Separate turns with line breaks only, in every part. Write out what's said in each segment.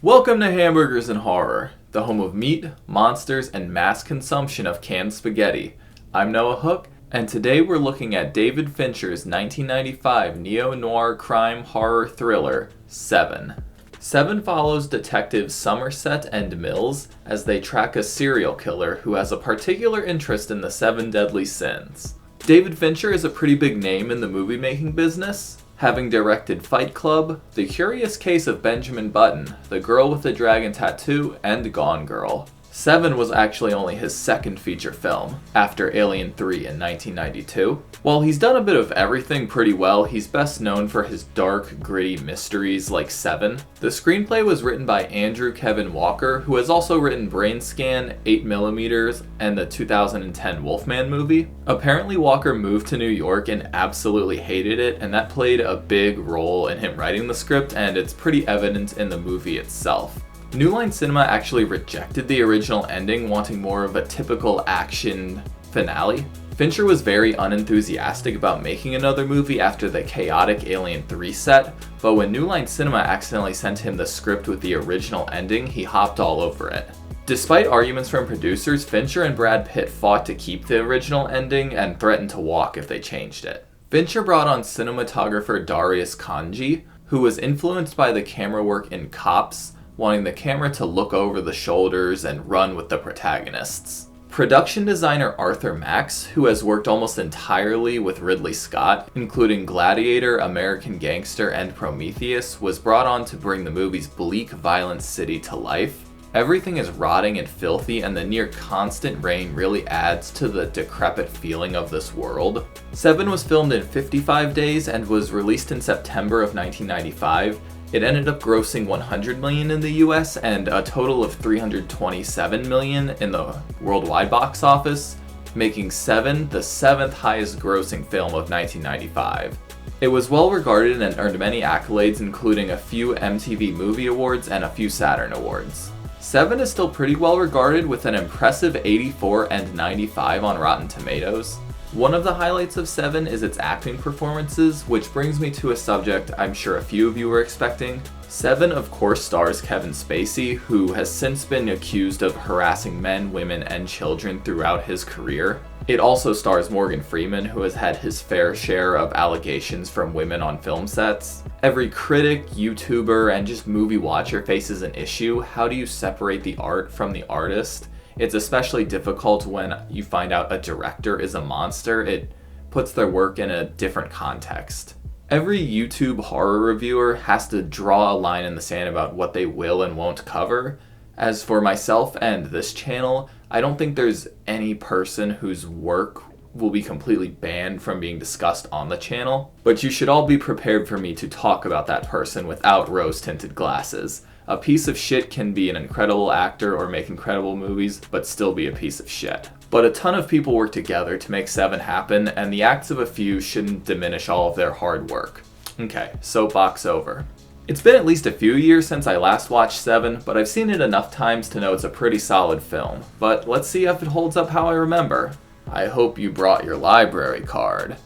Welcome to Hamburgers and Horror, the home of meat, monsters, and mass consumption of canned spaghetti. I'm Noah Hook, and today we're looking at David Fincher's 1995 neo-noir crime horror thriller, Seven. Seven follows detectives Somerset and Mills as they track a serial killer who has a particular interest in the seven deadly sins. David Fincher is a pretty big name in the movie-making business, having directed Fight Club, The Curious Case of Benjamin Button, The Girl with the Dragon Tattoo, and Gone Girl. Seven was actually only his second feature film, after Alien 3 in 1992. While he's done a bit of everything pretty well, he's best known for his dark, gritty mysteries like Seven. The screenplay was written by Andrew Kevin Walker, who has also written Brain Scan, 8mm, and the 2010 Wolfman movie. Apparently Walker moved to New York and absolutely hated it, and that played a big role in him writing the script, and it's pretty evident in the movie itself. New Line Cinema actually rejected the original ending, wanting more of a typical action finale. Fincher was very unenthusiastic about making another movie after the chaotic Alien 3 set, but when New Line Cinema accidentally sent him the script with the original ending, he hopped all over it. Despite arguments from producers, Fincher and Brad Pitt fought to keep the original ending and threatened to walk if they changed it. Fincher brought on cinematographer Darius Khondji, who was influenced by the camera work in Cops, wanting the camera to look over the shoulders and run with the protagonists. Production designer Arthur Max, who has worked almost entirely with Ridley Scott, including Gladiator, American Gangster, and Prometheus, was brought on to bring the movie's bleak, violent city to life. Everything is rotting and filthy, and the near constant rain really adds to the decrepit feeling of this world. Seven was filmed in 55 days and was released in September of 1995. It ended up grossing $100 million in the US and a total of $327 million in the worldwide box office, making Seven the seventh highest grossing film of 1995. It was well regarded and earned many accolades, including a few MTV Movie Awards and a few Saturn Awards. Seven is still pretty well regarded with an impressive 84 and 95 on Rotten Tomatoes. One of the highlights of Seven is its acting performances, which brings me to a subject I'm sure a few of you were expecting. Seven of course stars Kevin Spacey, who has since been accused of harassing men, women, and children throughout his career. It also stars Morgan Freeman, who has had his fair share of allegations from women on film sets. Every critic, YouTuber, and just movie watcher faces an issue. How do you separate the art from the artist? It's especially difficult when you find out a director is a monster. It puts their work in a different context. Every YouTube horror reviewer has to draw a line in the sand about what they will and won't cover. As for myself and this channel, I don't think there's any person whose work will be completely banned from being discussed on the channel, but you should all be prepared for me to talk about that person without rose-tinted glasses. A piece of shit can be an incredible actor or make incredible movies, but still be a piece of shit. But a ton of people work together to make Seven happen, and the acts of a few shouldn't diminish all of their hard work. Okay, soapbox over. It's been at least a few years since I last watched Seven, but I've seen it enough times to know it's a pretty solid film. But let's see if it holds up how I remember. I hope you brought your library card,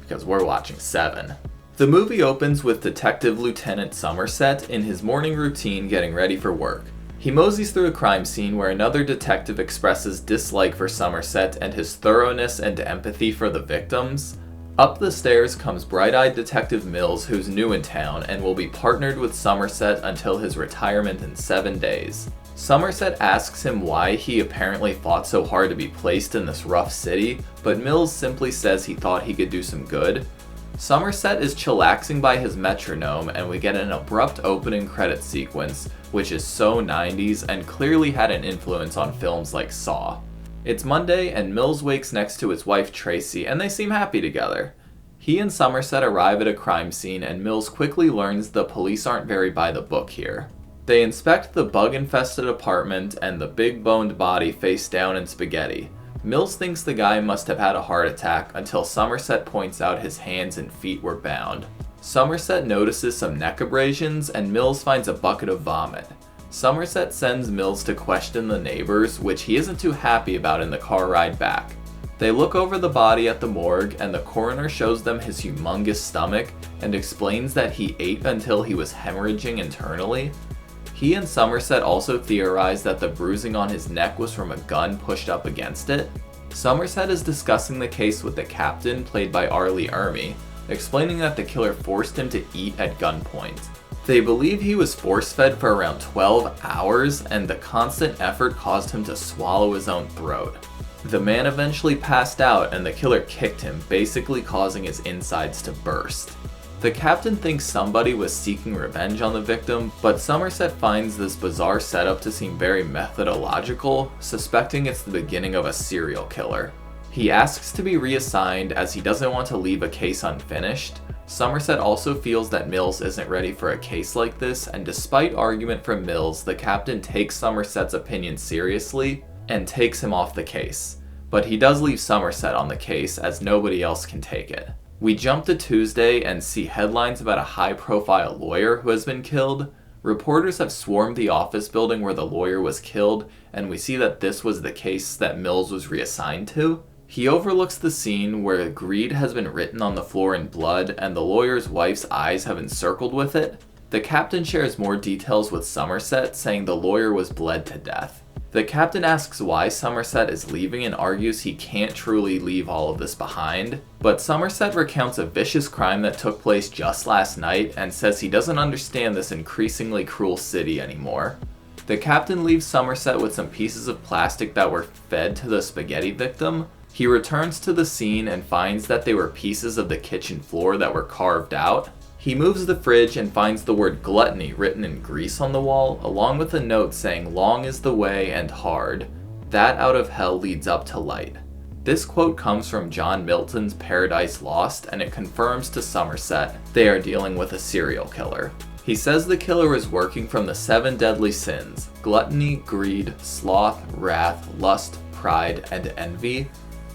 because we're watching Seven. The movie opens with Detective Lieutenant Somerset in his morning routine getting ready for work. He moseys through a crime scene where another detective expresses dislike for Somerset and his thoroughness and empathy for the victims. Up the stairs comes bright-eyed Detective Mills, who's new in town and will be partnered with Somerset until his retirement in 7 days. Somerset asks him why he apparently fought so hard to be placed in this rough city, but Mills simply says he thought he could do some good. Somerset is chillaxing by his metronome, and we get an abrupt opening credit sequence, which is so 90s and clearly had an influence on films like Saw. It's Monday, and Mills wakes next to his wife Tracy, and they seem happy together. He and Somerset arrive at a crime scene, and Mills quickly learns the police aren't very by the book here. They inspect the bug-infested apartment and the big-boned body face down in spaghetti. Mills thinks the guy must have had a heart attack until Somerset points out his hands and feet were bound. Somerset notices some neck abrasions, and Mills finds a bucket of vomit. Somerset sends Mills to question the neighbors, which he isn't too happy about in the car ride back. They look over the body at the morgue, and the coroner shows them his humongous stomach and explains that he ate until he was hemorrhaging internally. He and Somerset also theorize that the bruising on his neck was from a gun pushed up against it. Somerset is discussing the case with the captain, played by Arlie Ermey, explaining that the killer forced him to eat at gunpoint. They believe he was force-fed for around 12 hours, and the constant effort caused him to swallow his own throat. The man eventually passed out, and the killer kicked him, basically causing his insides to burst. The captain thinks somebody was seeking revenge on the victim, but Somerset finds this bizarre setup to seem very methodological, suspecting it's the beginning of a serial killer. He asks to be reassigned as he doesn't want to leave a case unfinished. Somerset also feels that Mills isn't ready for a case like this, and despite argument from Mills, the captain takes Somerset's opinion seriously and takes him off the case. But he does leave Somerset on the case as nobody else can take it. We jump to Tuesday and see headlines about a high-profile lawyer who has been killed. Reporters have swarmed the office building where the lawyer was killed, and we see that this was the case that Mills was reassigned to. He overlooks the scene where greed has been written on the floor in blood, and the lawyer's wife's eyes have been circled with it. The captain shares more details with Somerset, saying the lawyer was bled to death. The captain asks why Somerset is leaving and argues he can't truly leave all of this behind, but Somerset recounts a vicious crime that took place just last night and says he doesn't understand this increasingly cruel city anymore. The captain leaves Somerset with some pieces of plastic that were fed to the spaghetti victim. He returns to the scene and finds that they were pieces of the kitchen floor that were carved out. He moves the fridge and finds the word gluttony written in grease on the wall, along with a note saying, "Long is the way and hard. That out of hell leads up to light." This quote comes from John Milton's Paradise Lost, and it confirms to Somerset they are dealing with a serial killer. He says the killer is working from the 7 deadly sins: gluttony, greed, sloth, wrath, lust, pride, and envy,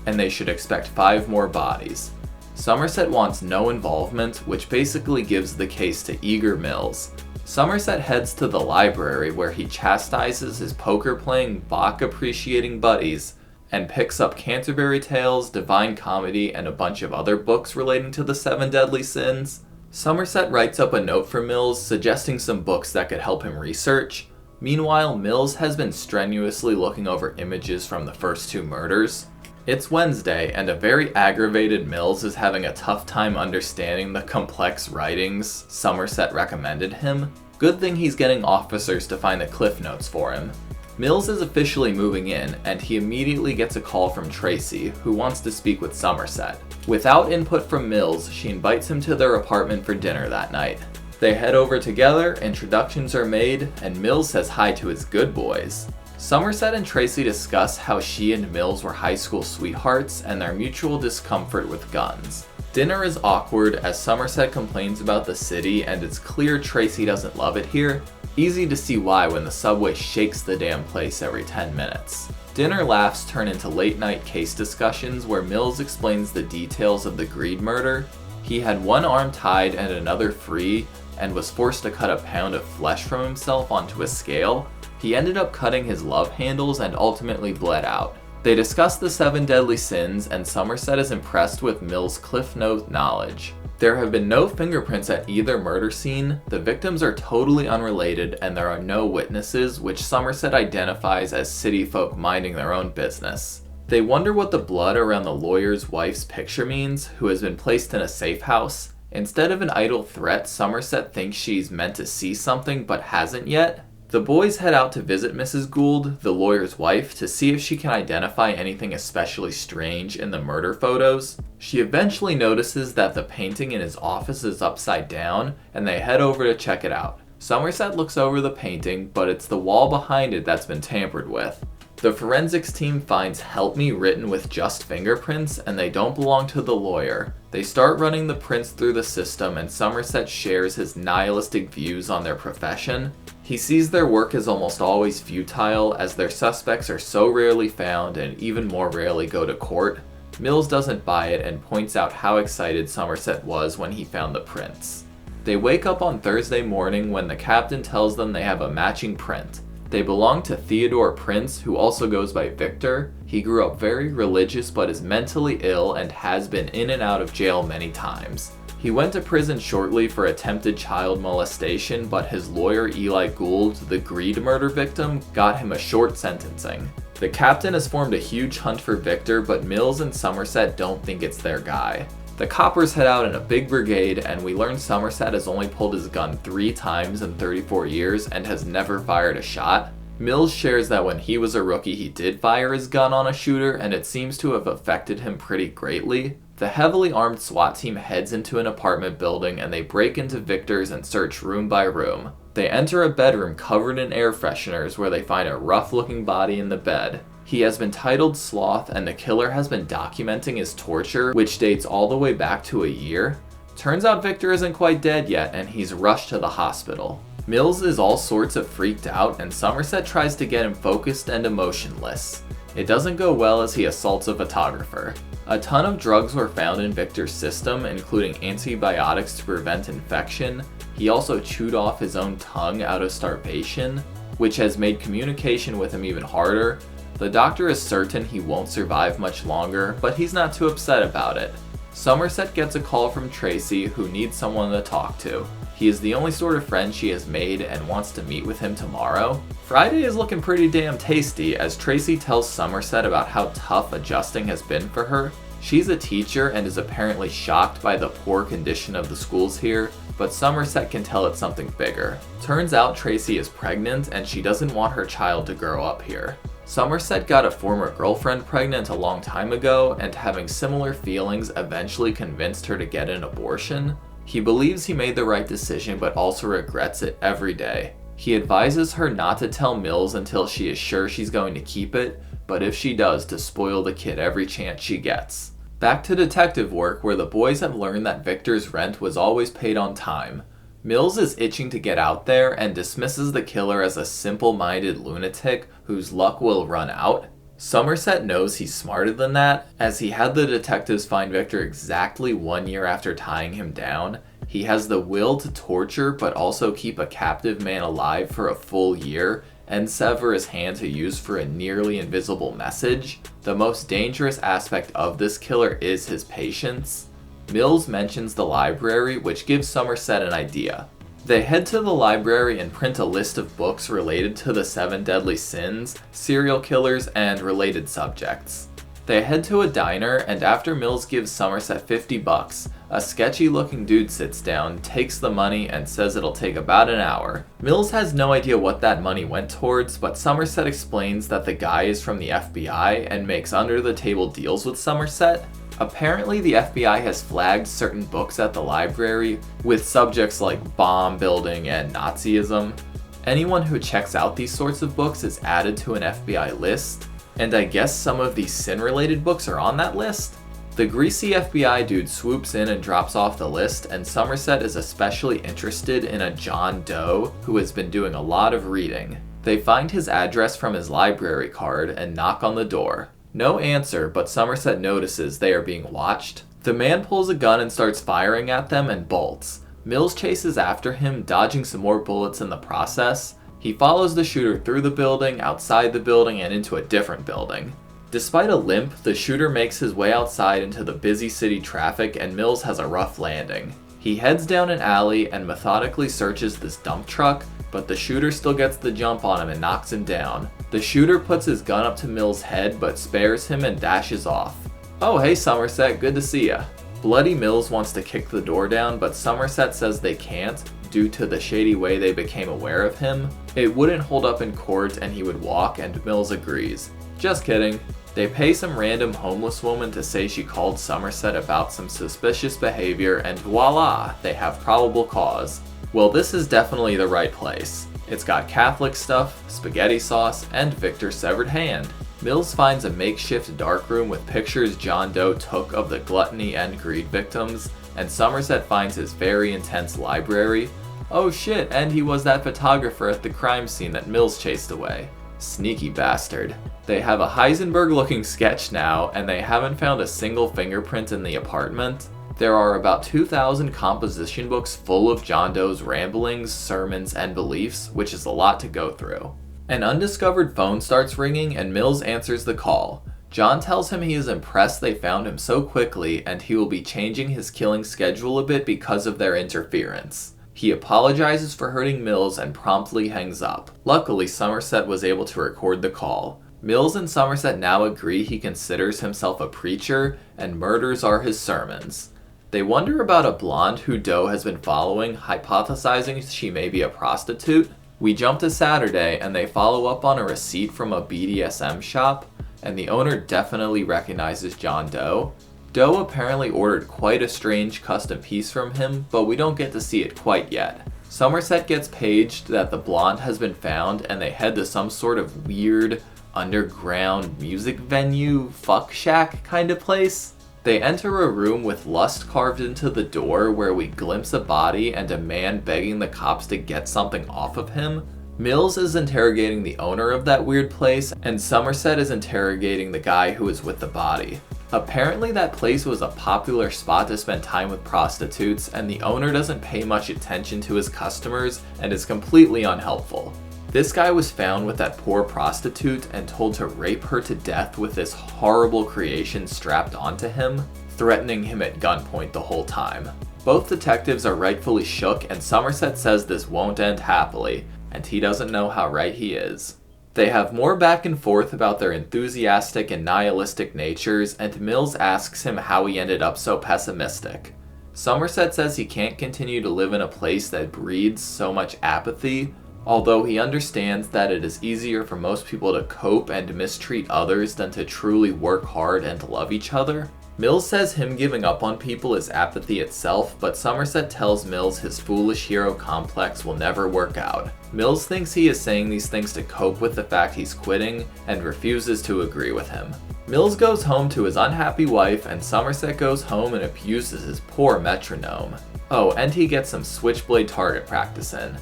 and they should expect 5 more bodies. Somerset wants no involvement, which basically gives the case to eager Mills. Somerset heads to the library where he chastises his poker-playing, Bach-appreciating buddies and picks up Canterbury Tales, Divine Comedy, and a bunch of other books relating to the 7 deadly sins. Somerset writes up a note for Mills suggesting some books that could help him research. Meanwhile, Mills has been strenuously looking over images from the first 2 murders. It's Wednesday, and a very aggravated Mills is having a tough time understanding the complex writings Somerset recommended him. Good thing he's getting officers to find the cliff notes for him. Mills is officially moving in, and he immediately gets a call from Tracy, who wants to speak with Somerset. Without input from Mills, she invites him to their apartment for dinner that night. They head over together, introductions are made, and Mills says hi to his good boys. Somerset and Tracy discuss how she and Mills were high school sweethearts and their mutual discomfort with guns. Dinner is awkward as Somerset complains about the city, and it's clear Tracy doesn't love it here. Easy to see why when the subway shakes the damn place every 10 minutes. Dinner laughs turn into late night case discussions where Mills explains the details of the Greed murder. He had one arm tied and another free, and was forced to cut a pound of flesh from himself onto a scale. He ended up cutting his love handles and ultimately bled out. They discuss the 7 deadly sins, and Somerset is impressed with Mills' Cliff Note knowledge. There have been no fingerprints at either murder scene, the victims are totally unrelated, and there are no witnesses, which Somerset identifies as city folk minding their own business. They wonder what the blood around the lawyer's wife's picture means, who has been placed in a safe house. Instead of an idle threat, Somerset thinks she's meant to see something but hasn't yet. The boys head out to visit Mrs. Gould, the lawyer's wife, to see if she can identify anything especially strange in the murder photos. She eventually notices that the painting in his office is upside down, and they head over to check it out. Somerset looks over the painting, but it's the wall behind it that's been tampered with. The forensics team finds "Help Me" written with just fingerprints, and they don't belong to the lawyer. They start running the prints through the system, and Somerset shares his nihilistic views on their profession. He sees their work as almost always futile, as their suspects are so rarely found and even more rarely go to court. Mills doesn't buy it and points out how excited Somerset was when he found the prints. They wake up on Thursday morning when the captain tells them they have a matching print. They belong to Theodore Prince, who also goes by Victor. He grew up very religious but is mentally ill and has been in and out of jail many times. He went to prison shortly for attempted child molestation, but his lawyer Eli Gould, the greed murder victim, got him a short sentencing. The captain has formed a huge hunt for Victor, but Mills and Somerset don't think it's their guy. The coppers head out in a big brigade, and we learn Somerset has only pulled his gun 3 times in 34 years and has never fired a shot. Mills shares that when he was a rookie he did fire his gun on a shooter, and it seems to have affected him pretty greatly. The heavily armed SWAT team heads into an apartment building and they break into Victor's and search room by room. They enter a bedroom covered in air fresheners where they find a rough-looking body in the bed. He has been titled Sloth, and the killer has been documenting his torture, which dates all the way back to a year. Turns out Victor isn't quite dead yet, and he's rushed to the hospital. Mills is all sorts of freaked out, and Somerset tries to get him focused and emotionless. It doesn't go well as he assaults a photographer. A ton of drugs were found in Victor's system, including antibiotics to prevent infection. He also chewed off his own tongue out of starvation, which has made communication with him even harder. The doctor is certain he won't survive much longer, but he's not too upset about it. Somerset gets a call from Tracy, who needs someone to talk to. He is the only sort of friend she has made and wants to meet with him tomorrow. Friday is looking pretty damn tasty as Tracy tells Somerset about how tough adjusting has been for her. She's a teacher and is apparently shocked by the poor condition of the schools here, but Somerset can tell it's something bigger. Turns out Tracy is pregnant and she doesn't want her child to grow up here. Somerset got a former girlfriend pregnant a long time ago, and having similar feelings eventually convinced her to get an abortion. He believes he made the right decision but also regrets it every day. He advises her not to tell Mills until she is sure she's going to keep it, but if she does, to spoil the kid every chance she gets. Back to detective work, where the boys have learned that Victor's rent was always paid on time. Mills is itching to get out there and dismisses the killer as a simple-minded lunatic whose luck will run out. Somerset knows he's smarter than that, as he had the detectives find Victor exactly 1 year after tying him down. He has the will to torture but also keep a captive man alive for a full year and sever his hand to use for a nearly invisible message. The most dangerous aspect of this killer is his patience. Mills mentions the library, which gives Somerset an idea. They head to the library and print a list of books related to the 7 deadly sins, serial killers, and related subjects. They head to a diner, and after Mills gives Somerset $50, a sketchy-looking dude sits down, takes the money, and says it'll take about an hour. Mills has no idea what that money went towards, but Somerset explains that the guy is from the FBI and makes under-the-table deals with Somerset. Apparently, the FBI has flagged certain books at the library with subjects like bomb building and Nazism. Anyone who checks out these sorts of books is added to an FBI list, and I guess some of these sin-related books are on that list? The greasy FBI dude swoops in and drops off the list, and Somerset is especially interested in a John Doe who has been doing a lot of reading. They find his address from his library card and knock on the door. No answer, but Somerset notices they are being watched. The man pulls a gun and starts firing at them and bolts. Mills chases after him, dodging some more bullets in the process. He follows the shooter through the building, outside the building, and into a different building. Despite a limp, the shooter makes his way outside into the busy city traffic, and Mills has a rough landing. He heads down an alley and methodically searches this dump truck, but the shooter still gets the jump on him and knocks him down. The shooter puts his gun up to Mills' head but spares him and dashes off. "Oh hey Somerset, good to see ya." Bloody Mills wants to kick the door down, but Somerset says they can't, due to the shady way they became aware of him. It wouldn't hold up in court and he would walk, and Mills agrees. Just kidding. They pay some random homeless woman to say she called Somerset about some suspicious behavior, and voila, they have probable cause. Well, this is definitely the right place. It's got Catholic stuff, spaghetti sauce, and Victor's severed hand. Mills finds a makeshift darkroom with pictures John Doe took of the gluttony and greed victims, and Somerset finds his very intense library. Oh shit, and he was that photographer at the crime scene that Mills chased away. Sneaky bastard. They have a Heisenberg-looking sketch now, and they haven't found a single fingerprint in the apartment. There are about 2,000 composition books full of John Doe's ramblings, sermons, and beliefs, which is a lot to go through. An undiscovered phone starts ringing and Mills answers the call. John tells him he is impressed they found him so quickly and he will be changing his killing schedule a bit because of their interference. He apologizes for hurting Mills and promptly hangs up. Luckily, Somerset was able to record the call. Mills and Somerset now agree he considers himself a preacher and murders are his sermons. They wonder about a blonde who Doe has been following, hypothesizing she may be a prostitute. We jump to Saturday and they follow up on a receipt from a BDSM shop, and the owner definitely recognizes John Doe. Doe apparently ordered quite a strange custom piece from him, but we don't get to see it quite yet. Somerset gets paged that the blonde has been found and they head to some sort of weird underground music venue, fuck shack kind of place. They enter a room with lust carved into the door where we glimpse a body and a man begging the cops to get something off of him. Mills is interrogating the owner of that weird place, and Somerset is interrogating the guy who is with the body. Apparently that place was a popular spot to spend time with prostitutes, and the owner doesn't pay much attention to his customers and is completely unhelpful. This guy was found with that poor prostitute and told to rape her to death with this horrible creation strapped onto him, threatening him at gunpoint the whole time. Both detectives are rightfully shook, and Somerset says this won't end happily, and he doesn't know how right he is. They have more back and forth about their enthusiastic and nihilistic natures, and Mills asks him how he ended up so pessimistic. Somerset says he can't continue to live in a place that breeds so much apathy, although he understands that it is easier for most people to cope and mistreat others than to truly work hard and love each other. Mills says him giving up on people is apathy itself, but Somerset tells Mills his foolish hero complex will never work out. Mills thinks he is saying these things to cope with the fact he's quitting, and refuses to agree with him. Mills goes home to his unhappy wife, and Somerset goes home and abuses his poor metronome. Oh, and he gets some switchblade target practice in.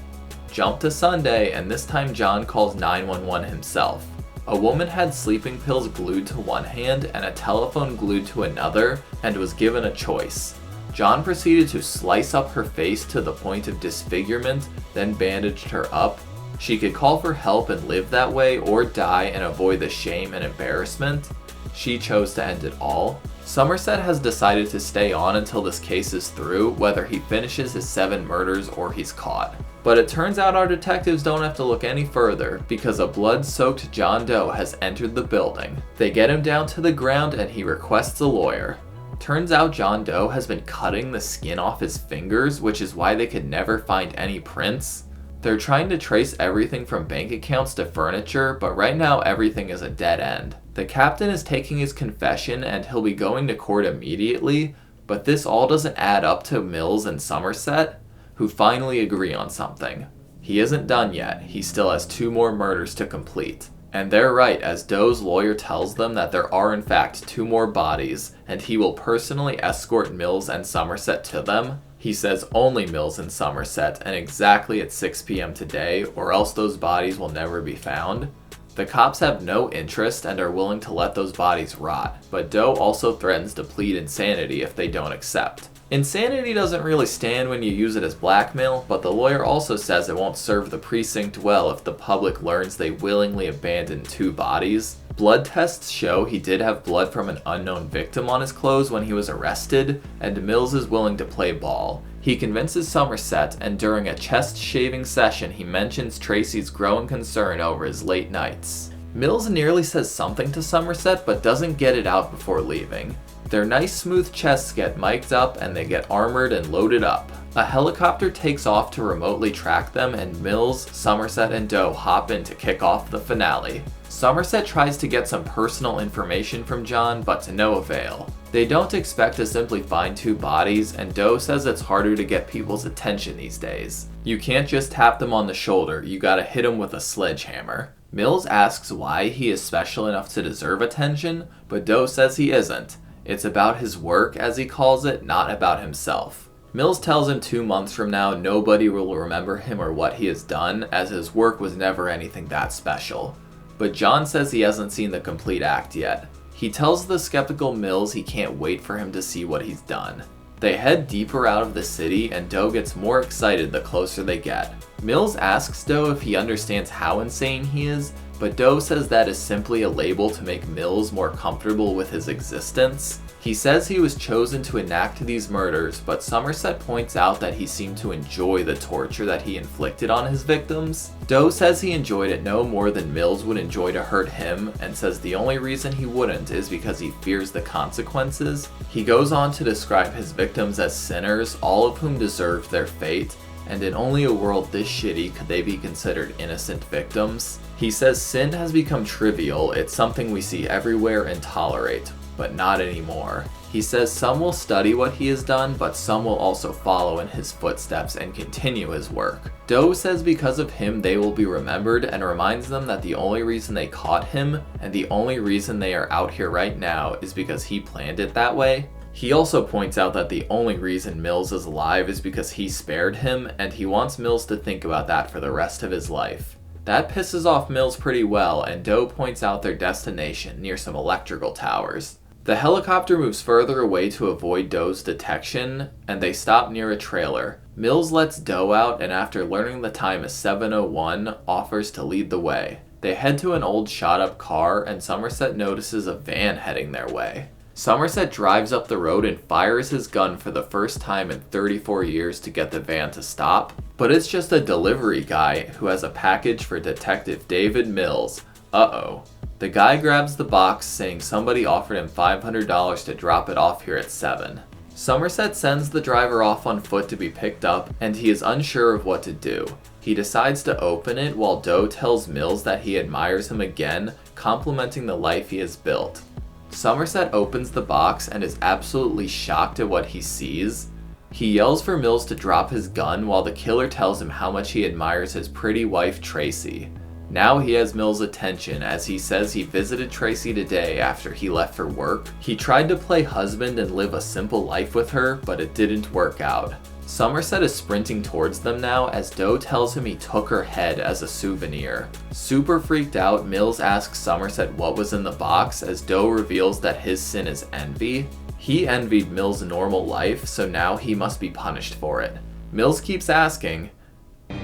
Jump to Sunday, and this time John calls 911 himself. A woman had sleeping pills glued to one hand and a telephone glued to another, and was given a choice. John proceeded to slice up her face to the point of disfigurement, then bandaged her up. She could call for help and live that way, or die and avoid the shame and embarrassment. She chose to end it all. Somerset has decided to stay on until this case is through, whether he finishes his 7 murders or he's caught. But it turns out our detectives don't have to look any further, because a blood-soaked John Doe has entered the building. They get him down to the ground and he requests a lawyer. Turns out John Doe has been cutting the skin off his fingers, which is why they could never find any prints. They're trying to trace everything from bank accounts to furniture, but right now everything is a dead end. The captain is taking his confession and he'll be going to court immediately, but this all doesn't add up to Mills and Somerset, who finally agree on something. He isn't done yet, he still has 2 more murders to complete. And they're right, as Doe's lawyer tells them that there are in fact 2 more bodies, and he will personally escort Mills and Somerset to them. He says only Mills and Somerset, and exactly at 6 p.m. today, or else those bodies will never be found. The cops have no interest and are willing to let those bodies rot, but Doe also threatens to plead insanity if they don't accept. Insanity doesn't really stand when you use it as blackmail, but the lawyer also says it won't serve the precinct well if the public learns they willingly abandoned 2 bodies. Blood tests show he did have blood from an unknown victim on his clothes when he was arrested, and Mills is willing to play ball. He convinces Somerset, and during a chest-shaving session he mentions Tracy's growing concern over his late nights. Mills nearly says something to Somerset, but doesn't get it out before leaving. Their nice smooth chests get mic'd up and they get armored and loaded up. A helicopter takes off to remotely track them, and Mills, Somerset, and Doe hop in to kick off the finale. Somerset tries to get some personal information from John, but to no avail. They don't expect to simply find 2 bodies, and Doe says it's harder to get people's attention these days. You can't just tap them on the shoulder, you gotta hit them with a sledgehammer. Mills asks why he is special enough to deserve attention, but Doe says he isn't. It's about his work, as he calls it, not about himself. Mills tells him 2 months from now nobody will remember him or what he has done, as his work was never anything that special. But John says he hasn't seen the complete act yet. He tells the skeptical Mills he can't wait for him to see what he's done. They head deeper out of the city, and Doe gets more excited the closer they get. Mills asks Doe if he understands how insane he is, but Doe says that is simply a label to make Mills more comfortable with his existence. He says he was chosen to enact these murders, but Somerset points out that he seemed to enjoy the torture that he inflicted on his victims. Doe says he enjoyed it no more than Mills would enjoy to hurt him, and says the only reason he wouldn't is because he fears the consequences. He goes on to describe his victims as sinners, all of whom deserved their fate, and in only a world this shitty could they be considered innocent victims. He says sin has become trivial, it's something we see everywhere and tolerate, but not anymore. He says some will study what he has done, but some will also follow in his footsteps and continue his work. Doe says because of him they will be remembered, and reminds them that the only reason they caught him, and the only reason they are out here right now, is because he planned it that way. He also points out that the only reason Mills is alive is because he spared him, and he wants Mills to think about that for the rest of his life. That pisses off Mills pretty well, and Doe points out their destination near some electrical towers. The helicopter moves further away to avoid Doe's detection, and they stop near a trailer. Mills lets Doe out, and after learning the time is 7:01, offers to lead the way. They head to an old shot-up car, and Somerset notices a van heading their way. Somerset drives up the road and fires his gun for the first time in 34 years to get the van to stop, but it's just a delivery guy who has a package for Detective David Mills. Uh-oh. The guy grabs the box, saying somebody offered him $500 to drop it off here at 7. Somerset sends the driver off on foot to be picked up, and he is unsure of what to do. He decides to open it while Doe tells Mills that he admires him again, complimenting the life he has built. Somerset opens the box and is absolutely shocked at what he sees. He yells for Mills to drop his gun while the killer tells him how much he admires his pretty wife Tracy. Now he has Mills' attention as he says he visited Tracy today after he left for work. He tried to play husband and live a simple life with her, but it didn't work out. Somerset is sprinting towards them now as Doe tells him he took her head as a souvenir. Super freaked out, Mills asks Somerset what was in the box as Doe reveals that his sin is envy. He envied Mills' normal life, so now he must be punished for it. Mills keeps asking,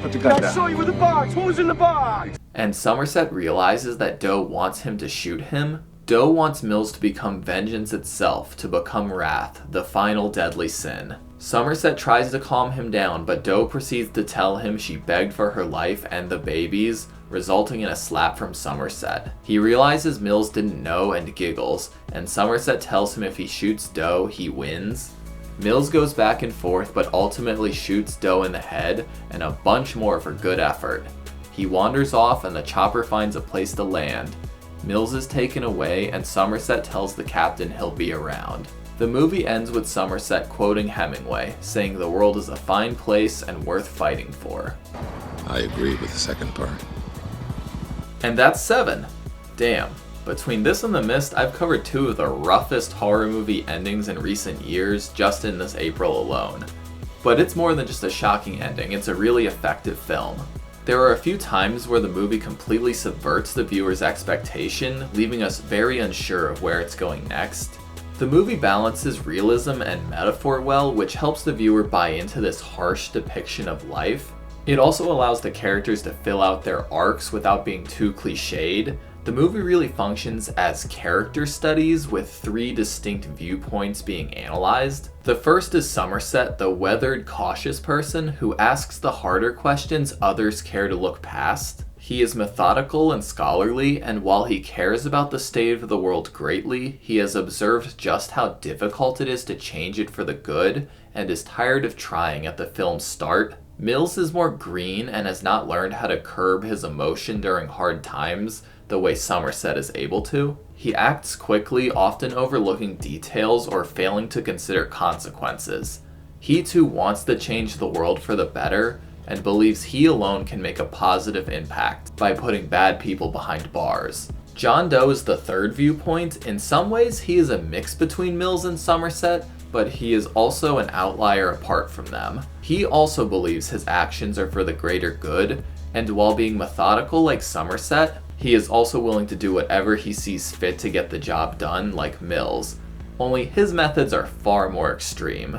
"Put the gun down. I saw you with the box. What was in the box?"
And Somerset realizes that Doe wants him to shoot him. Doe wants Mills to become vengeance itself, to become wrath, the final deadly sin. Somerset tries to calm him down, but Doe proceeds to tell him she begged for her life and the babies, resulting in a slap from Somerset. He realizes Mills didn't know and giggles, and Somerset tells him if he shoots Doe, he wins. Mills goes back and forth, but ultimately shoots Doe in the head, and a bunch more for good effort. He wanders off, and the chopper finds a place to land. Mills is taken away, and Somerset tells the captain he'll be around. The movie ends with Somerset quoting Hemingway, saying the world is a fine place and worth fighting for.
I agree with the second part.
And that's 7. Damn. Between this and The Mist, I've covered 2 of the roughest horror movie endings in recent years just in this April alone. But it's more than just a shocking ending, it's a really effective film. There are a few times where the movie completely subverts the viewer's expectation, leaving us very unsure of where it's going next. The movie balances realism and metaphor well, which helps the viewer buy into this harsh depiction of life. It also allows the characters to fill out their arcs without being too cliched. The movie really functions as character studies with 3 distinct viewpoints being analyzed. The first is Somerset, the weathered, cautious person who asks the harder questions others care to look past. He is methodical and scholarly, and while he cares about the state of the world greatly, he has observed just how difficult it is to change it for the good, and is tired of trying at the film's start. Mills is more green and has not learned how to curb his emotion during hard times the way Somerset is able to. He acts quickly, often overlooking details or failing to consider consequences. He too wants to change the world for the better, and believes he alone can make a positive impact by putting bad people behind bars. John Doe is the third viewpoint. In some ways, he is a mix between Mills and Somerset, but he is also an outlier apart from them. He also believes his actions are for the greater good, and while being methodical like Somerset, he is also willing to do whatever he sees fit to get the job done like Mills, only his methods are far more extreme.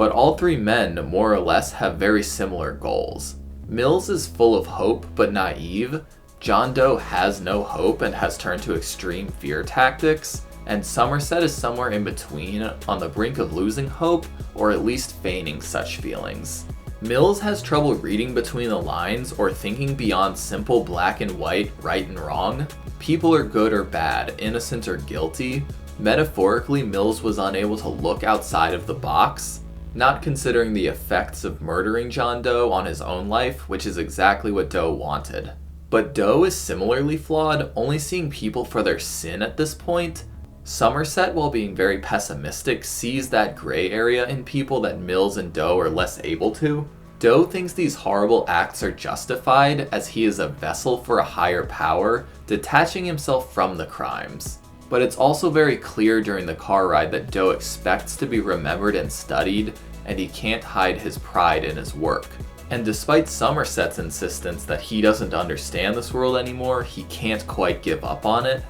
but all three men more or less have very similar goals. Mills is full of hope but naive, John Doe has no hope and has turned to extreme fear tactics, and Somerset is somewhere in between, on the brink of losing hope or at least feigning such feelings. Mills has trouble reading between the lines or thinking beyond simple black and white, right and wrong. People are good or bad, innocent or guilty. Metaphorically, Mills was unable to look outside of the box, not considering the effects of murdering John Doe on his own life, which is exactly what Doe wanted. But Doe is similarly flawed, only seeing people for their sin at this point. Somerset, while being very pessimistic, sees that gray area in people that Mills and Doe are less able to. Doe thinks these horrible acts are justified as he is a vessel for a higher power, detaching himself from the crimes. But it's also very clear during the car ride that Doe expects to be remembered and studied, and he can't hide his pride in his work. And despite Somerset's insistence that he doesn't understand this world anymore, he can't quite give up on it.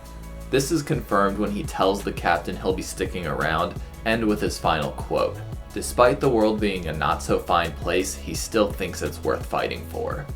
This is confirmed when he tells the captain he'll be sticking around, and with his final quote. Despite the world being a not-so-fine place, he still thinks it's worth fighting for.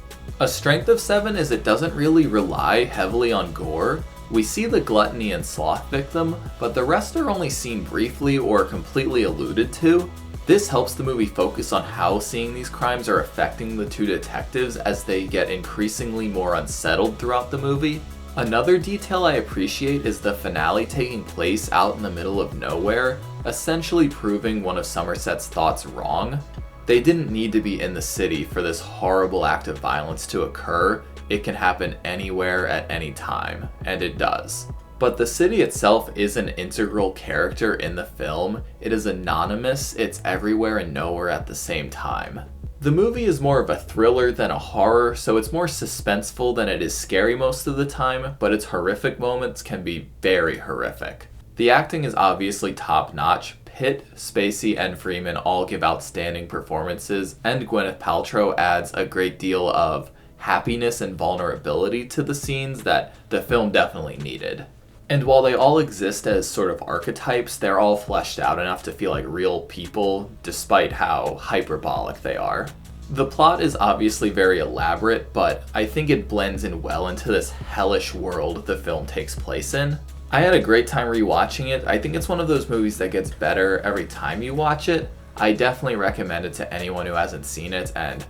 A strength of Seven is it doesn't really rely heavily on gore. We see the gluttony and sloth victim, but the rest are only seen briefly or completely alluded to. This helps the movie focus on how seeing these crimes are affecting the two detectives as they get increasingly more unsettled throughout the movie. Another detail I appreciate is the finale taking place out in the middle of nowhere, essentially proving one of Somerset's thoughts wrong. They didn't need to be in the city for this horrible act of violence to occur. It can happen anywhere at any time, and it does. But the city itself is an integral character in the film. It is anonymous, it's everywhere and nowhere at the same time. The movie is more of a thriller than a horror, so it's more suspenseful than it is scary most of the time, but its horrific moments can be very horrific. The acting is obviously top-notch. Pitt, Spacey, and Freeman all give outstanding performances, and Gwyneth Paltrow adds a great deal of happiness and vulnerability to the scenes that the film definitely needed. And while they all exist as sort of archetypes, they're all fleshed out enough to feel like real people, despite how hyperbolic they are. The plot is obviously very elaborate, but I think it blends in well into this hellish world the film takes place in. I had a great time rewatching it. I think it's one of those movies that gets better every time you watch it. I definitely recommend it to anyone who hasn't seen it, and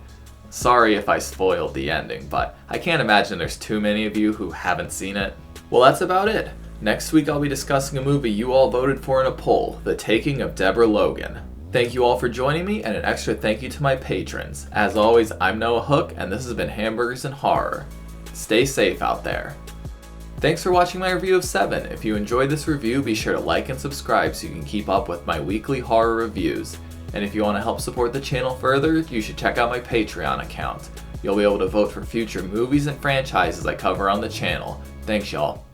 sorry if I spoiled the ending, but I can't imagine there's too many of you who haven't seen it. Well, that's about it. Next week I'll be discussing a movie you all voted for in a poll, The Taking of Deborah Logan. Thank you all for joining me, and an extra thank you to my patrons. As always, I'm Noah Hook, and this has been Hamburgers and Horror. Stay safe out there. Thanks for watching my review of Seven. If you enjoyed this review, be sure to like and subscribe so you can keep up with my weekly horror reviews. And if you want to help support the channel further, you should check out my Patreon account. You'll be able to vote for future movies and franchises I cover on the channel. Thanks, y'all.